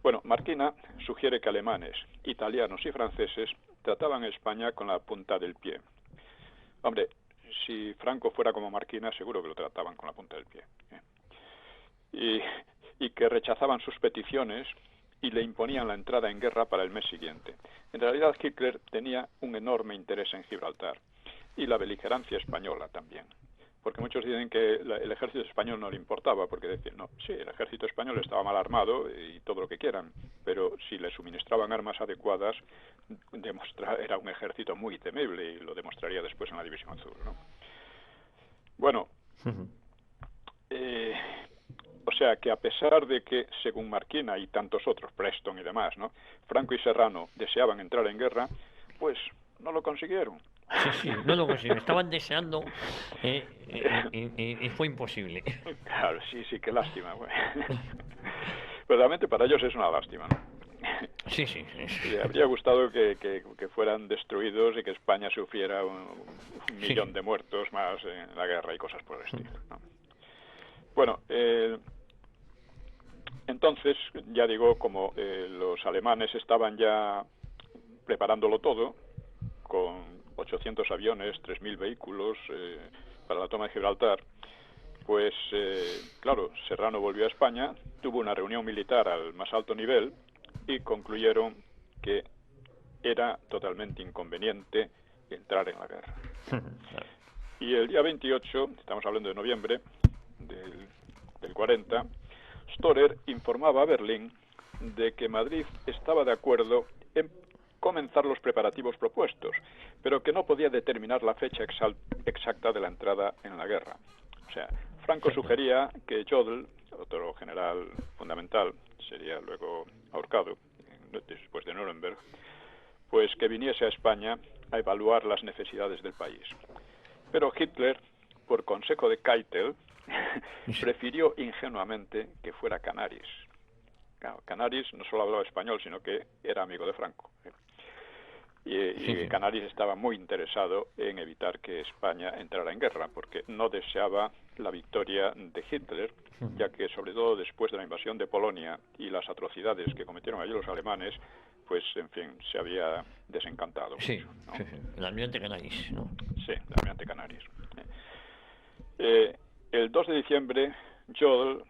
Bueno, Marquina sugiere que alemanes, italianos y franceses trataban a España con la punta del pie. Hombre, si Franco fuera como Marquina, seguro que lo trataban con la punta del pie, ¿eh? Y que rechazaban sus peticiones y le imponían la entrada en guerra para el mes siguiente. En realidad, Hitler tenía un enorme interés en Gibraltar y la beligerancia española también. Porque muchos dicen que el ejército español no le importaba, porque decían, no, sí, el ejército español estaba mal armado y todo lo que quieran, pero si le suministraban armas adecuadas, era un ejército muy temible y lo demostraría después en la División Azul, ¿no? Bueno, o sea que a pesar de que, según Marquina y tantos otros, Preston y demás, ¿no?, Franco y Serrano deseaban entrar en guerra, pues no lo consiguieron. Sí, no lo consiguieron. Estaban deseando y fue imposible. Claro, sí, qué lástima, güey. Pero realmente para ellos es una lástima, ¿no? Sí. Le habría gustado que fueran destruidos y que España sufriera un millón de muertos más en la guerra y cosas por el estilo, ¿no? Bueno, entonces, ya digo, como los alemanes estaban ya preparándolo todo, con 800 aviones, 3.000 vehículos para la toma de Gibraltar, pues claro, Serrano volvió a España, tuvo una reunión militar al más alto nivel y concluyeron que era totalmente inconveniente entrar en la guerra. Y el día 28, estamos hablando de noviembre del 40, Storer informaba a Berlín de que Madrid estaba de acuerdo en comenzar los preparativos propuestos, pero que no podía determinar la fecha exacta de la entrada en la guerra. O sea, Franco sugería que Jodl, otro general fundamental, sería luego ahorcado después de Nuremberg, pues que viniese a España a evaluar las necesidades del país. Pero Hitler, por consejo de Keitel, prefirió ingenuamente que fuera Canaris. Claro, Canaris no solo hablaba español, sino que era amigo de Franco. Y Canaris estaba muy interesado en evitar que España entrara en guerra, porque no deseaba la victoria de Hitler, ya que sobre todo después de la invasión de Polonia y las atrocidades que cometieron allí los alemanes, pues en fin, se había desencantado mucho, ¿no? El almirante Canaris, ¿no? Sí, el almirante Canaris. El 2 de diciembre, Jodl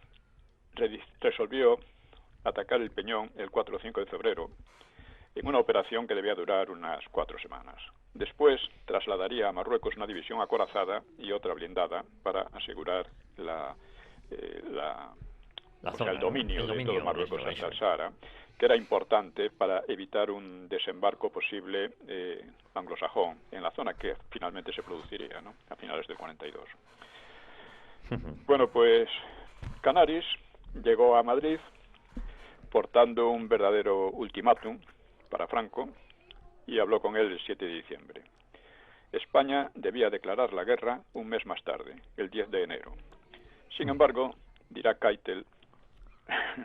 resolvió atacar el Peñón el 4 o 5 de febrero, en una operación que debía durar unas 4 semanas. Después trasladaría a Marruecos una división acorazada y otra blindada para asegurar el dominio de todo Marruecos hasta el Sahara, que era importante para evitar un desembarco posible anglosajón en la zona que finalmente se produciría, ¿no?, a finales del 42. Bueno, pues Canaris llegó a Madrid portando un verdadero ultimátum para Franco y habló con él el 7 de diciembre. España debía declarar la guerra un mes más tarde, el 10 de enero. Sin embargo, dirá Keitel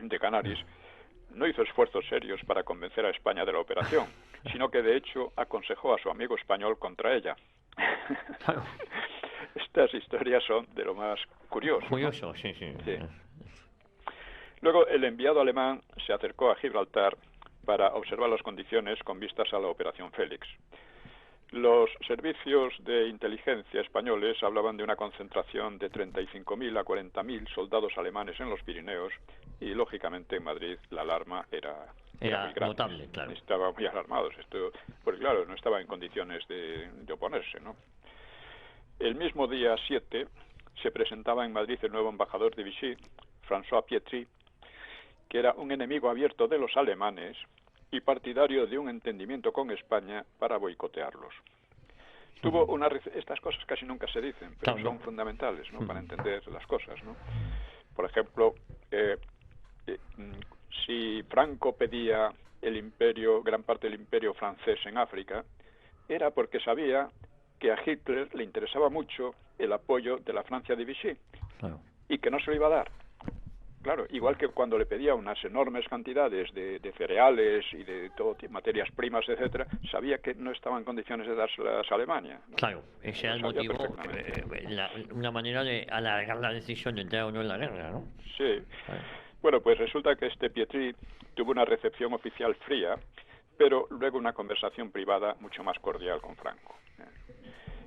de Canaris, no hizo esfuerzos serios para convencer a España de la operación, sino que de hecho aconsejó a su amigo español contra ella. Estas historias son de lo más curioso, ¿no? Sí. Luego el enviado alemán se acercó a Gibraltar para observar las condiciones con vistas a la Operación Félix. Los servicios de inteligencia españoles hablaban de una concentración de 35.000 a 40.000 soldados alemanes en los Pirineos y, lógicamente, en Madrid la alarma era muy grande. Notable, claro. Estaban muy alarmados. Porque, claro, no estaba en condiciones de oponerse, ¿no? El mismo día 7 se presentaba en Madrid el nuevo embajador de Vichy, François Pietri, que era un enemigo abierto de los alemanes y partidario de un entendimiento con España para boicotearlos. Estas cosas casi nunca se dicen, pero son fundamentales, ¿no?, para entender las cosas, ¿no? Por ejemplo, si Franco pedía el imperio, gran parte del imperio francés en África, era porque sabía que a Hitler le interesaba mucho el apoyo de la Francia de Vichy, y que no se lo iba a dar. Claro, igual que cuando le pedía unas enormes cantidades de cereales y de todo, materias primas, etcétera, sabía que no estaba en condiciones de dárselas a Alemania, ¿no? Claro, ese era el motivo, una manera de alargar la decisión de entrar o no en la guerra, ¿no? Sí. Bueno, pues resulta que este Pietri tuvo una recepción oficial fría, pero luego una conversación privada mucho más cordial con Franco.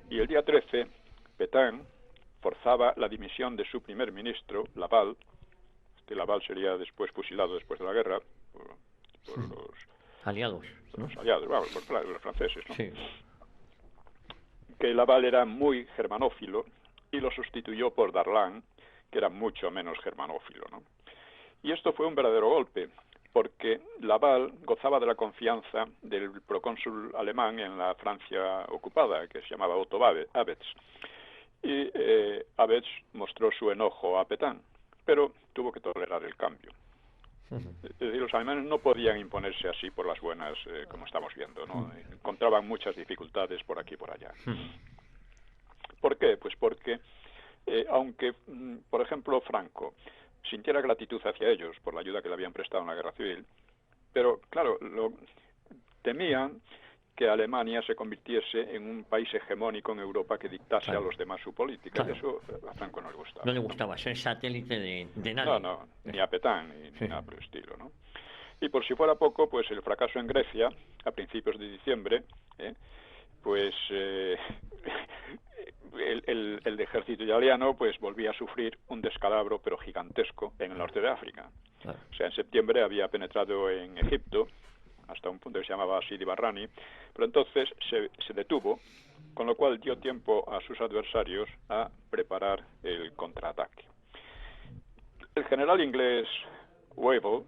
Y el día 13, Pétain forzaba la dimisión de su primer ministro, Laval. Laval sería después fusilado después de la guerra por los aliados, ¿no? Los aliados, bueno, por los franceses, ¿no? Sí. Que Laval era muy germanófilo y lo sustituyó por Darlan, que era mucho menos germanófilo, ¿no? Y esto fue un verdadero golpe, porque Laval gozaba de la confianza del procónsul alemán en la Francia ocupada, que se llamaba Otto Abetz. Y Abetz mostró su enojo a Pétain, pero tuvo que tolerar el cambio. Es decir, los alemanes no podían imponerse así por las buenas, como estamos viendo, ¿no? Encontraban muchas dificultades por aquí y por allá. ¿Por qué? Pues porque, aunque, por ejemplo, Franco sintiera gratitud hacia ellos por la ayuda que le habían prestado en la guerra civil, pero, claro, temían que Alemania se convirtiese en un país hegemónico en Europa que dictase a los demás su política. Y eso a Franco no le gustaba. No le gustaba ser satélite de nadie. No, ni a Pétain, ni nada por el estilo, ¿no? Y por si fuera poco, pues el fracaso en Grecia, a principios de diciembre, pues el ejército italiano pues volvía a sufrir un descalabro, pero gigantesco, en el norte de África. O sea, en septiembre había penetrado en Egipto, hasta un punto que se llamaba Sidi Barrani, pero entonces se detuvo, con lo cual dio tiempo a sus adversarios a preparar el contraataque. El general inglés Wavell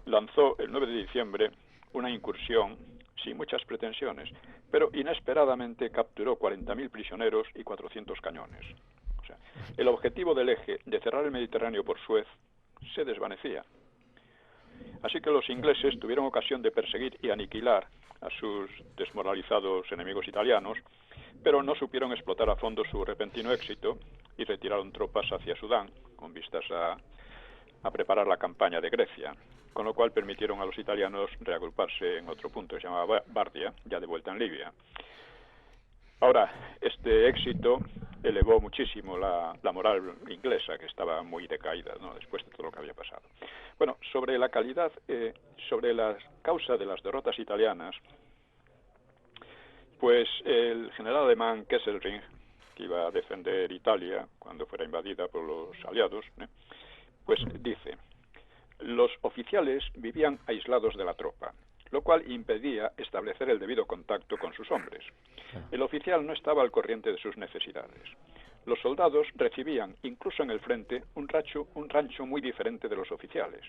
lanzó el 9 de diciembre una incursión sin muchas pretensiones, pero inesperadamente capturó 40.000 prisioneros y 400 cañones. O sea, el objetivo del eje de cerrar el Mediterráneo por Suez se desvanecía. Así que los ingleses tuvieron ocasión de perseguir y aniquilar a sus desmoralizados enemigos italianos, pero no supieron explotar a fondo su repentino éxito y retiraron tropas hacia Sudán, con vistas a preparar la campaña de Grecia, con lo cual permitieron a los italianos reagruparse en otro punto que se llamaba Bardia, ya de vuelta en Libia. Ahora, este éxito elevó muchísimo la moral inglesa, que estaba muy decaída, ¿no?, después de todo lo que había pasado. Bueno, sobre la calidad, sobre la causa de las derrotas italianas, pues el general alemán Kesselring, que iba a defender Italia cuando fuera invadida por los aliados, pues dice: los oficiales vivían aislados de la tropa, lo cual impedía establecer el debido contacto con sus hombres. El oficial no estaba al corriente de sus necesidades. Los soldados recibían, incluso en el frente, un rancho muy diferente de los oficiales.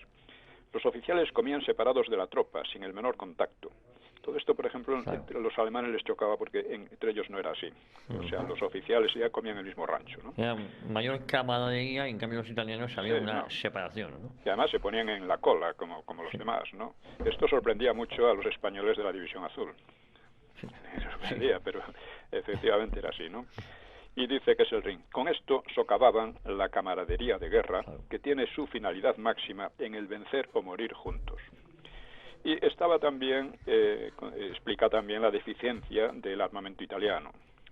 Los oficiales comían separados de la tropa, sin el menor contacto. Todo esto, por ejemplo, entre los alemanes les chocaba porque entre ellos no era así. O sea, los oficiales ya comían el mismo rancho, ¿no? Era mayor camaradería, y en cambio los italianos había una separación, ¿no? Y además se ponían en la cola, como los demás, ¿no? Esto sorprendía mucho a los españoles de la División Azul. Sorprendía, pero efectivamente era así, ¿no? Y dice Kesselring: con esto socavaban la camaradería de guerra, que tiene su finalidad máxima en el vencer o morir juntos. Y estaba también, explica también la deficiencia del armamento italiano.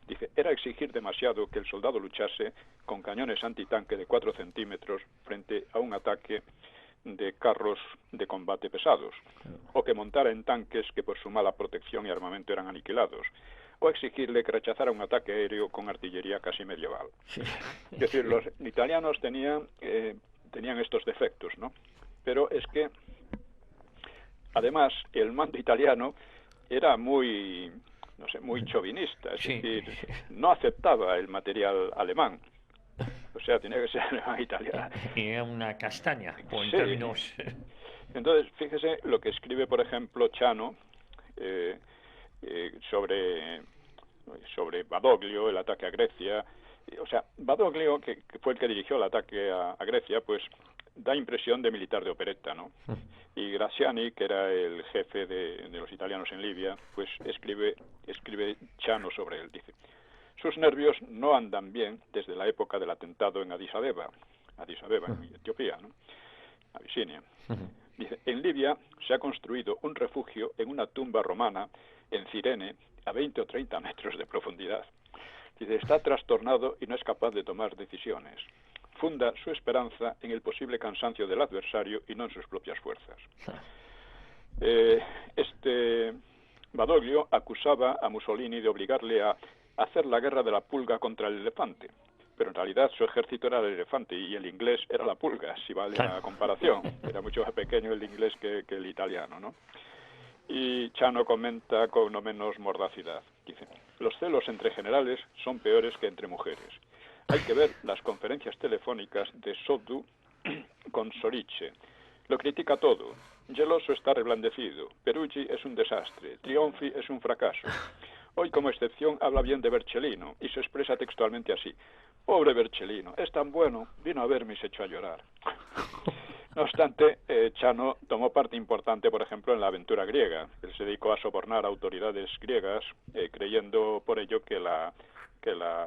Dice, era exigir demasiado que el soldado luchase con cañones antitanque de 4 centímetros frente a un ataque de carros de combate pesados, o que montara en tanques que por su mala protección y armamento eran aniquilados, o exigirle que rechazara un ataque aéreo con artillería casi medieval. Sí. Es decir, los italianos tenían estos defectos, ¿no? Pero es que, además, el mando italiano era muy chauvinista, es decir, no aceptaba el material alemán. O sea, tenía que ser alemán italiano. Era una castaña, en Sí. términos... Entonces, fíjese lo que escribe, por ejemplo, Chano sobre Badoglio, el ataque a Grecia. O sea, Badoglio, que fue el que dirigió el ataque a Grecia, pues da impresión de militar de operetta, ¿no? Y Graziani, que era el jefe de los italianos en Libia, pues escribe Chano sobre él. Dice, sus nervios no andan bien desde la época del atentado en Addis Abeba, en Etiopía, ¿no? Abisinia. Dice, en Libia se ha construido un refugio en una tumba romana en Cirene a 20 o 30 metros de profundidad. Dice, está trastornado y no es capaz de tomar decisiones. Funda su esperanza en el posible cansancio del adversario y no en sus propias fuerzas. Badoglio acusaba a Mussolini de obligarle a hacer la guerra de la pulga contra el elefante, pero en realidad su ejército era el elefante y el inglés era la pulga, si vale la comparación. Era mucho más pequeño el inglés que el italiano, ¿no? Y Chano comenta con no menos mordacidad. Dice, los celos entre generales son peores que entre mujeres. Hay que ver las conferencias telefónicas de Soddu con Sorice. Lo critica todo. Geloso está reblandecido. Peruggi es un desastre. Trionfi es un fracaso. Hoy, como excepción, habla bien de Bercellino y se expresa textualmente así. Pobre Bercellino, es tan bueno, vino a verme y se echó a llorar. No obstante, Chano tomó parte importante, por ejemplo, en la aventura griega. Él se dedicó a sobornar a autoridades griegas, creyendo por ello que la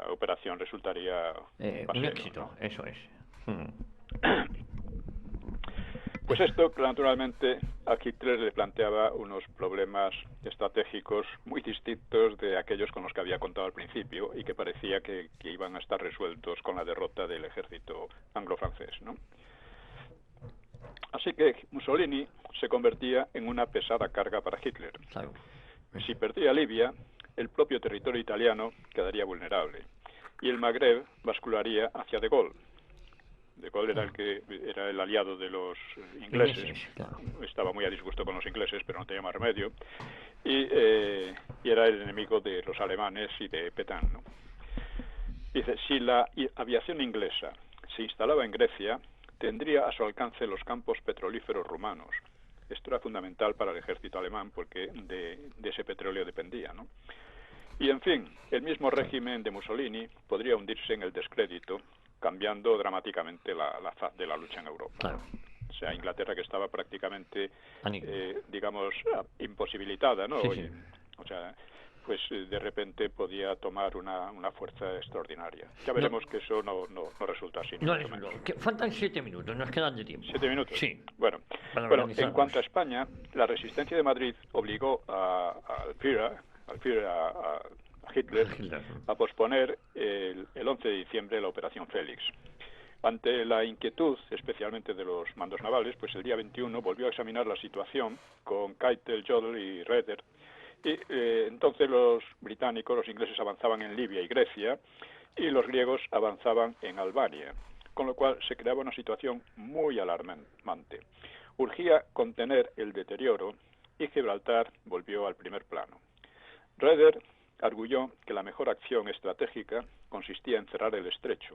operación resultaría un éxito, ¿no? Eso es. Pues esto, naturalmente, a Hitler le planteaba unos problemas estratégicos muy distintos de aquellos con los que había contado al principio y que parecía que iban a estar resueltos con la derrota del ejército anglo-francés, ¿no? Así que Mussolini se convertía en una pesada carga para Hitler. Claro. Si perdía Libia, el propio territorio italiano quedaría vulnerable y el Magreb bascularía hacia De Gaulle. De Gaulle era el aliado de los ingleses. Claro. Estaba muy a disgusto con los ingleses, pero no tenía más remedio. Y era el enemigo de los alemanes y de Pétain, ¿no? Dice, si la aviación inglesa se instalaba en Grecia, tendría a su alcance los campos petrolíferos rumanos. Esto era fundamental para el ejército alemán porque de ese petróleo dependía, ¿no? Y, en fin, el mismo régimen de Mussolini podría hundirse en el descrédito, cambiando dramáticamente la faz de la lucha en Europa. Claro. O sea, Inglaterra, que estaba prácticamente, digamos, imposibilitada, ¿no? Sí. O sea, pues de repente podía tomar una fuerza extraordinaria. Ya veremos que eso no resulta así. No, faltan 7 minutos, nos quedan de tiempo. 7 minutos. Sí. Bueno, en cuanto a España, la resistencia de Madrid obligó al Führer, a Hitler, a posponer el 11 de diciembre la Operación Félix. Ante la inquietud, especialmente de los mandos navales, pues el día 21 volvió a examinar la situación con Keitel, Jodl y Raeder. Y entonces los británicos, los ingleses avanzaban en Libia y Grecia y los griegos avanzaban en Albania, con lo cual se creaba una situación muy alarmante. Urgía contener el deterioro y Gibraltar volvió al primer plano. Raeder arguyó que la mejor acción estratégica consistía en cerrar el estrecho,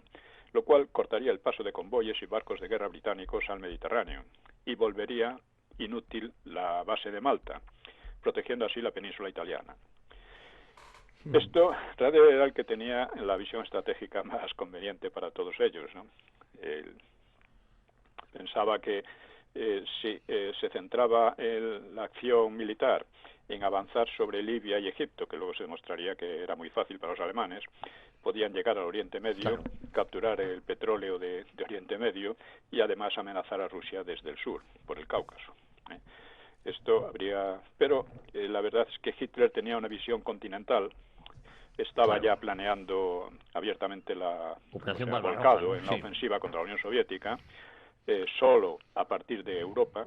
lo cual cortaría el paso de convoyes y barcos de guerra británicos al Mediterráneo y volvería inútil la base de Malta, protegiendo así la península italiana. Esto, Raeder era el que tenía la visión estratégica más conveniente para todos ellos, ¿no? Él pensaba que si se centraba la acción militar en avanzar sobre Libia y Egipto, que luego se demostraría que era muy fácil para los alemanes, podían llegar al Oriente Medio, claro, capturar el petróleo de Oriente Medio y además amenazar a Rusia desde el sur, por el Cáucaso. Esto habría... Pero la verdad es que Hitler tenía una visión continental, estaba ya planeando abiertamente Operación volcado Barbaroja, en la ofensiva contra la Unión Soviética, solo a partir de Europa,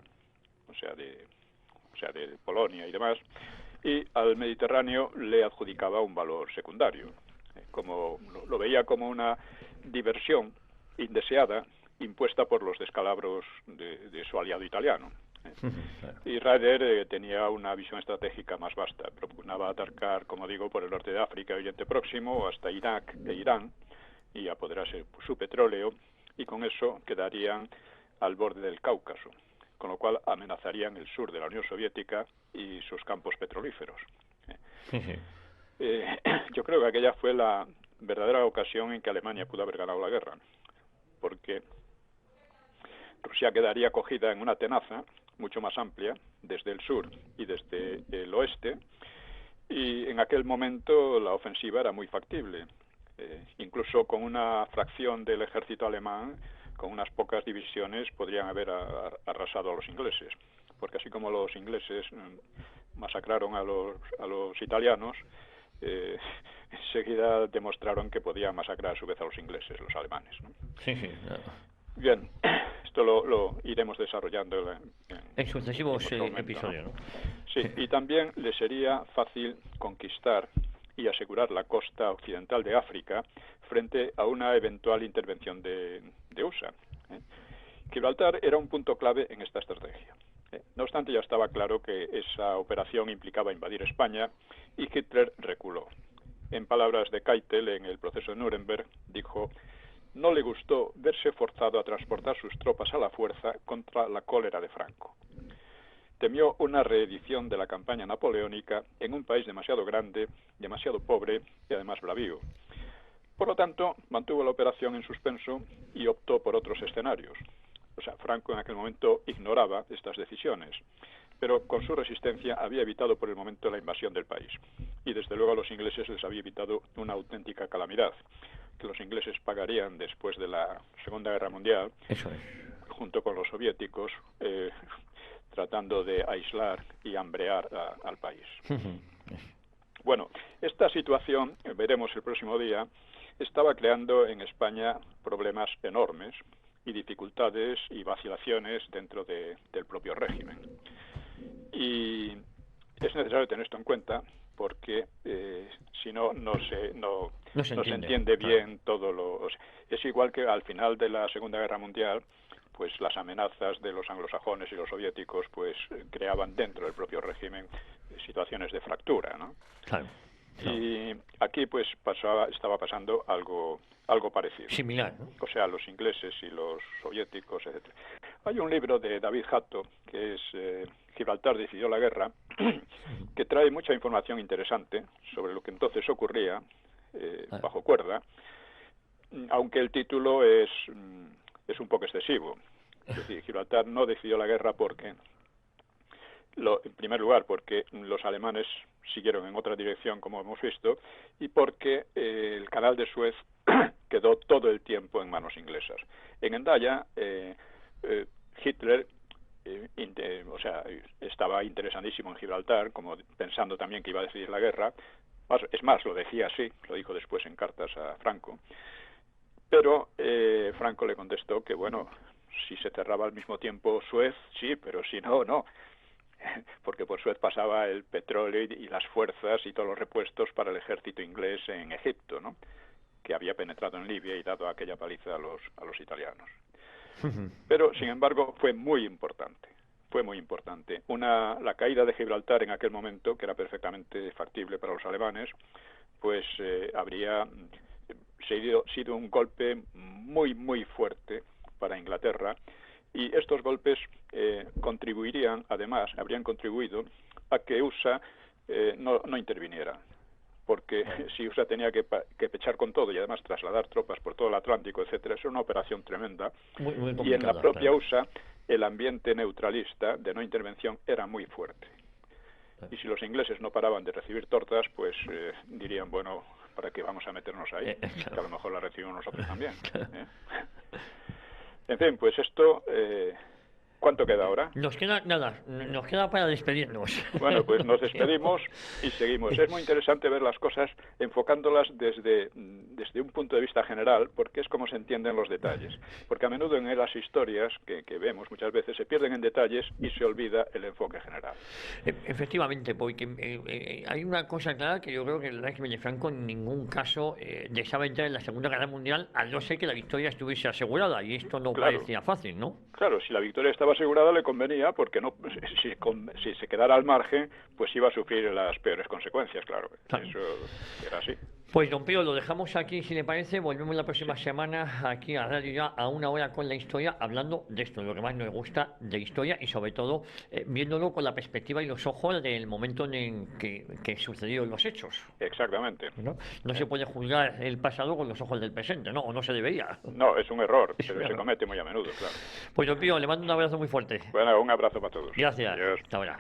o sea, de Polonia y demás, y al Mediterráneo le adjudicaba un valor secundario, como lo veía como una diversión indeseada impuesta por los descalabros de su aliado italiano. Y Raeder tenía una visión estratégica más vasta, procuraba atacar, como digo, por el norte de África, Oriente Próximo, hasta Irak e Irán, y apoderarse su petróleo, y con eso quedarían al borde del Cáucaso, con lo cual amenazarían el sur de la Unión Soviética y sus campos petrolíferos. Yo creo que aquella fue la verdadera ocasión en que Alemania pudo haber ganado la guerra, porque Rusia quedaría cogida en una tenaza mucho más amplia desde el sur y desde el oeste, y en aquel momento la ofensiva era muy factible. Incluso con una fracción del ejército alemán, con unas pocas divisiones, podrían haber arrasado a los ingleses, porque así como los ingleses masacraron a los italianos, enseguida demostraron que podían masacrar a su vez a los ingleses, los alemanes, ¿no? Bien, esto lo iremos desarrollando en sucesivos episodios, ¿no? Sí, y también le sería fácil conquistar y asegurar la costa occidental de África frente a una eventual intervención de USA. Gibraltar era un punto clave en esta estrategia. No obstante, ya estaba claro que esa operación implicaba invadir España, y Hitler reculó. En palabras de Keitel, en el proceso de Nuremberg, dijo: no le gustó verse forzado a transportar sus tropas a la fuerza contra la cólera de Franco. Temió una reedición de la campaña napoleónica en un país demasiado grande, demasiado pobre y además bravío. Por lo tanto, mantuvo la operación en suspenso y optó por otros escenarios. O sea, Franco en aquel momento ignoraba estas decisiones, pero con su resistencia había evitado por el momento la invasión del país. Y desde luego a los ingleses les había evitado una auténtica calamidad, que los ingleses pagarían después de la Segunda Guerra Mundial, junto con los soviéticos, tratando de aislar y hambrear al país. Bueno, esta situación, veremos el próximo día, estaba creando en España problemas enormes y dificultades y vacilaciones dentro del propio régimen. Y es necesario tener esto en cuenta, porque si no, no se entiende bien todo lo... Es igual que al final de la Segunda Guerra Mundial, pues las amenazas de los anglosajones y los soviéticos pues creaban dentro del propio régimen situaciones de fractura, ¿no? Claro. Y aquí pues estaba pasando algo parecido. Similar, ¿no? O sea, los ingleses y los soviéticos, etc. Hay un libro de David Hatto, que es Gibraltar decidió la guerra, que trae mucha información interesante sobre lo que entonces ocurría bajo cuerda, aunque el título es un poco excesivo. Es decir, Gibraltar no decidió la guerra porque, en primer lugar, porque los alemanes siguieron en otra dirección, como hemos visto, y porque el canal de Suez quedó todo el tiempo en manos inglesas. En Hendaya, Hitler estaba interesadísimo en Gibraltar, como pensando también que iba a decidir la guerra. Es más, lo decía así, lo dijo después en cartas a Franco. Pero Franco le contestó que, bueno, si se cerraba al mismo tiempo Suez, sí, pero si no, no. Porque por Suez pasaba el petróleo y las fuerzas y todos los repuestos para el ejército inglés en Egipto, ¿no?, que había penetrado en Libia y dado aquella paliza a los italianos. Pero, sin embargo, fue muy importante. La caída de Gibraltar en aquel momento, que era perfectamente factible para los alemanes, pues habría sido un golpe muy, muy fuerte para Inglaterra, y estos golpes habrían contribuido a que USA no interviniera, porque si USA tenía que pechar con todo y además trasladar tropas por todo el Atlántico, etcétera, es una operación tremenda, muy y en la propia USA el ambiente neutralista de no intervención era muy fuerte. Y si los ingleses no paraban de recibir tortas, pues dirían, bueno, ¿para qué vamos a meternos ahí? Que a lo mejor la recibimos nosotros también. En fin, pues esto ¿Cuánto queda ahora? Nos queda nada, nos queda para despedirnos. Bueno, pues nos despedimos y seguimos. Es muy interesante ver las cosas enfocándolas desde un punto de vista general, porque es como se entienden los detalles. Porque a menudo en las historias que vemos muchas veces se pierden en detalles y se olvida el enfoque general. Efectivamente, porque hay una cosa clara, que yo creo que el régimen de Franco en ningún caso deseaba entrar en la Segunda Guerra Mundial, a no ser que la victoria estuviese asegurada, y esto no parecía fácil, ¿no? Claro, si la victoria estaba asegurada le convenía, porque no, si se quedara al margen, pues iba a sufrir las peores consecuencias, claro. Eso era así. Pues don Pío, lo dejamos aquí, si le parece. Volvemos la próxima semana aquí a Radio Ya, a una hora con la historia, hablando de esto, lo que más nos gusta de historia, y sobre todo viéndolo con la perspectiva y los ojos del momento en que sucedieron los hechos. Exactamente. No se puede juzgar el pasado con los ojos del presente, ¿no? O no se debería. No, es un error, pero se comete muy a menudo, claro. Pues don Pío, le mando un abrazo muy fuerte. Bueno, un abrazo para todos. Gracias. Adiós. Hasta ahora.